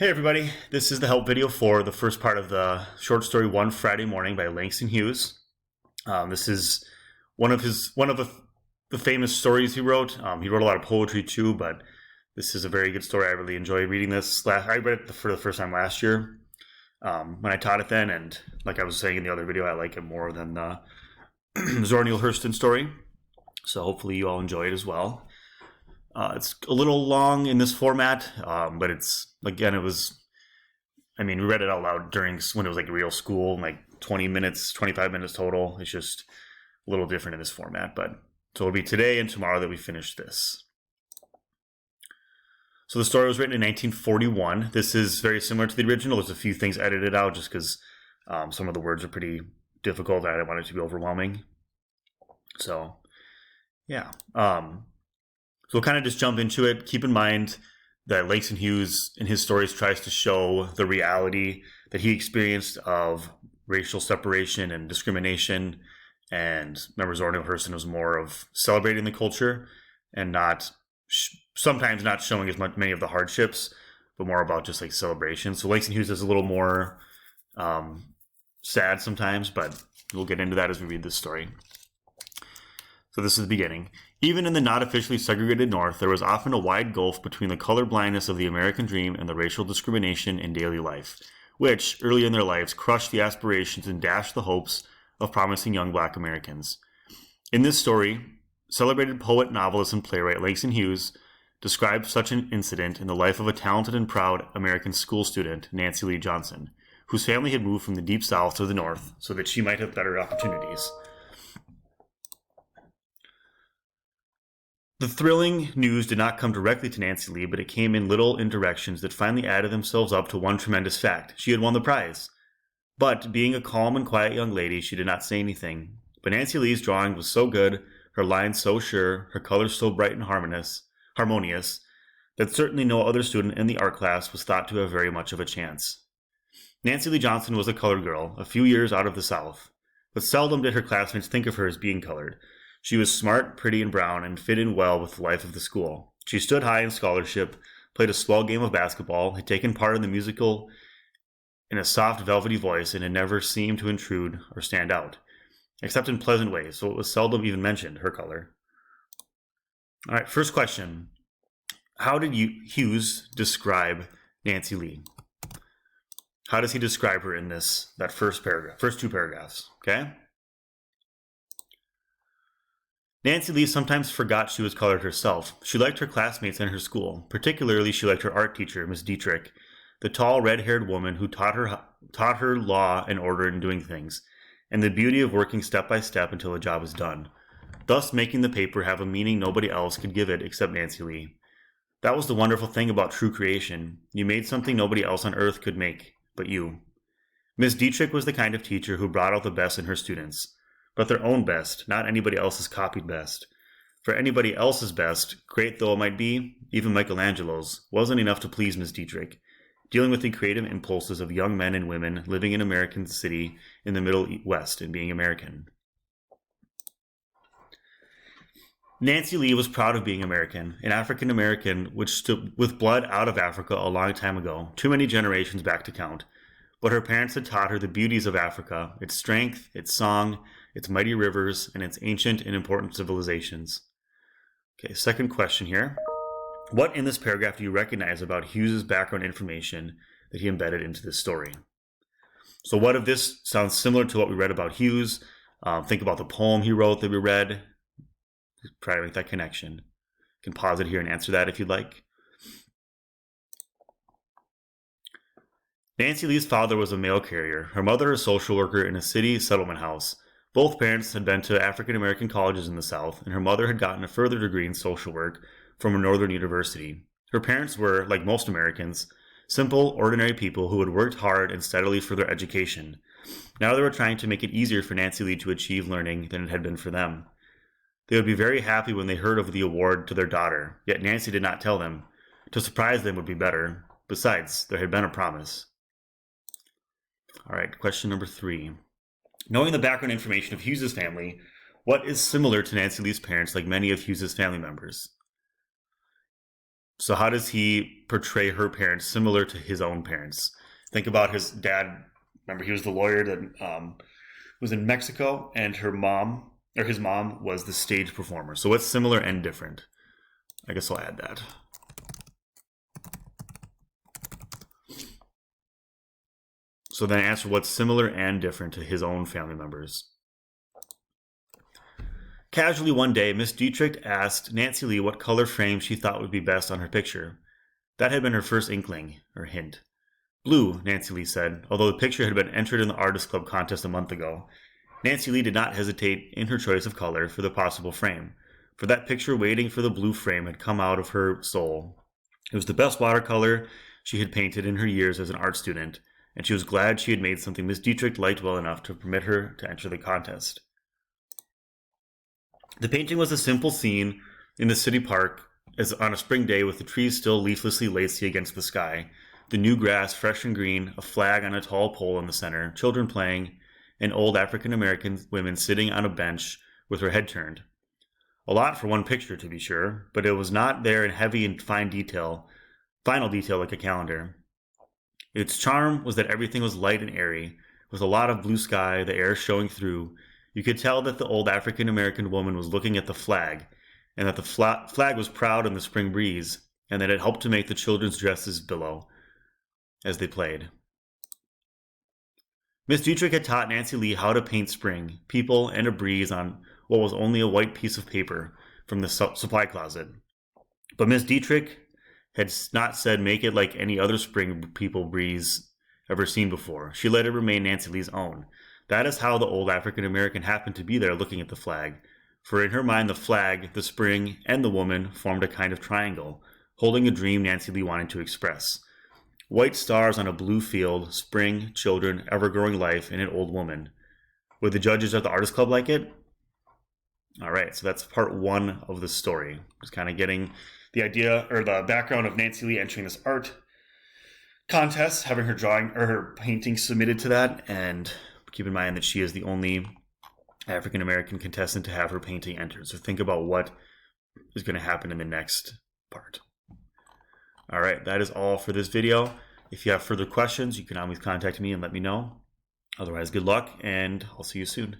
Hey everybody, this is the help video for the first part of the short story One Friday Morning by Langston Hughes. This is one of the famous stories he wrote. He wrote a lot of poetry too, but this is a very good story. I really enjoy reading this. I read it for the first time last year when I taught it then, and like I was saying in the other video, I like it more than the Zora Neale Hurston story. So hopefully you all enjoy it as well. It's a little long in this format, but we read it out loud during when it was like real school, like 20 minutes, 25 minutes total. It's just a little different in this format, but so it'll be today and tomorrow that we finish this. So the story was written in 1941. This is very similar to the original. There's a few things edited out just because some of the words are pretty difficult. I didn't want it to be overwhelming. So, yeah. So we'll kind of just jump into it. Keep in mind that Langston Hughes in his stories tries to show the reality that he experienced of racial separation and discrimination. And remember, Zora Neale Hurston was more of celebrating the culture and sometimes not showing as many of the hardships, but more about just like celebration. So Langston Hughes is a little more sad sometimes, but we'll get into that as we read this story. So this is the beginning. Even in the not officially segregated North, there was often a wide gulf between the color blindness of the American dream and the racial discrimination in daily life, which, early in their lives, crushed the aspirations and dashed the hopes of promising young black Americans. In this story, celebrated poet, novelist, and playwright Langston Hughes described such an incident in the life of a talented and proud American school student, Nancy Lee Johnson, whose family had moved from the Deep South to the North so that she might have better opportunities. The thrilling news did not come directly to Nancy Lee, but it came in little indirections that finally added themselves up to one tremendous fact. She had won the prize. But, being a calm and quiet young lady, she did not say anything. But Nancy Lee's drawing was so good, her lines so sure, her colors so bright and harmonious, that certainly no other student in the art class was thought to have very much of a chance. Nancy Lee Johnson was a colored girl, a few years out of the South. But seldom did her classmates think of her as being colored. She was smart, pretty, and brown, and fit in well with the life of the school. She stood high in scholarship, played a swell game of basketball, had taken part in the musical in a soft, velvety voice, and had never seemed to intrude or stand out, except in pleasant ways, so it was seldom even mentioned, her color. All right, first question. How did Hughes describe Nancy Lee? How does he describe her in that first two paragraphs, okay? Nancy Lee sometimes forgot she was colored herself. She liked her classmates and her school. Particularly, she liked her art teacher, Miss Dietrich, the tall, red-haired woman who taught her law and order in doing things, and the beauty of working step by step until the job is done, thus making the paper have a meaning nobody else could give it except Nancy Lee. That was the wonderful thing about true creation. You made something nobody else on earth could make, but you. Miss Dietrich was the kind of teacher who brought out the best in her students. But their own best, not anybody else's copied best. For anybody else's best, great though it might be, even Michelangelo's, wasn't enough to please Miss Dietrich, dealing with the creative impulses of young men and women living in American city in the Middle West and being American. Nancy Lee was proud of being American, an African American which stood with blood out of Africa a long time ago, too many generations back to count. But her parents had taught her the beauties of Africa, its strength, its song, its mighty rivers, and its ancient and important civilizations. Okay, second question here. What in this paragraph do you recognize about Hughes' background information that he embedded into this story? So what if this sounds similar to what we read about Hughes? Think about the poem he wrote that we read. Try to make that connection. You can pause it here and answer that if you'd like. Nancy Lee's father was a mail carrier, her mother a social worker in a city settlement house. Both parents had been to African American colleges in the South, and her mother had gotten a further degree in social work from a northern university. Her parents were, like most Americans, simple, ordinary people who had worked hard and steadily for their education. Now they were trying to make it easier for Nancy Lee to achieve learning than it had been for them. They would be very happy when they heard of the award to their daughter, yet Nancy did not tell them. To surprise them would be better. Besides, there had been a promise. All right, question number 3. Knowing the background information of Hughes' family, what is similar to Nancy Lee's parents like many of Hughes' family members? So how does he portray her parents similar to his own parents? Think about his dad. Remember, he was the lawyer that was in Mexico, and her mom, or his mom, was the stage performer. So what's similar and different? I guess I'll add that. So then answer what's similar and different to his own family members. Casually one day, Miss Dietrich asked Nancy Lee what color frame she thought would be best on her picture. That had been her first inkling, or hint. Blue, Nancy Lee said, although the picture had been entered in the Artist Club contest a month ago. Nancy Lee did not hesitate in her choice of color for the possible frame, for that picture waiting for the blue frame had come out of her soul. It was the best watercolor she had painted in her years as an art student, and she was glad she had made something Miss Dietrich liked well enough to permit her to enter the contest. The painting was a simple scene in the city park as on a spring day with the trees still leaflessly lacy against the sky, the new grass fresh and green, a flag on a tall pole in the center, children playing, and old African-American women sitting on a bench with her head turned. A lot for one picture, to be sure, but it was not there in heavy and final detail like a calendar. Its charm was that everything was light and airy, with a lot of blue sky, the air showing through. You could tell that the old African-American woman was looking at the flag, and that the flag was proud in the spring breeze, and that it helped to make the children's dresses billow as they played. Miss Dietrich had taught Nancy Lee how to paint spring, people, and a breeze on what was only a white piece of paper from the supply closet. But Miss Dietrich had not said make it like any other spring people breeze ever seen before. She let it remain Nancy Lee's own. That is how the old African-American happened to be there looking at the flag, for in her mind the flag, the spring, and the woman formed a kind of triangle, holding a dream Nancy Lee wanted to express. White stars on a blue field, spring, children, ever-growing life, and an old woman. Would the judges at the Artist Club like it? All right, so that's part one of the story. Just kind of getting the idea or the background of Nancy Lee entering this art contest, having her drawing or her painting submitted to that, and keep in mind that she is the only African-American contestant to have her painting entered. So think about what is going to happen in the next part. All right, that is all for this video. If you have further questions, you can always contact me and let me know. Otherwise, good luck, and I'll see you soon.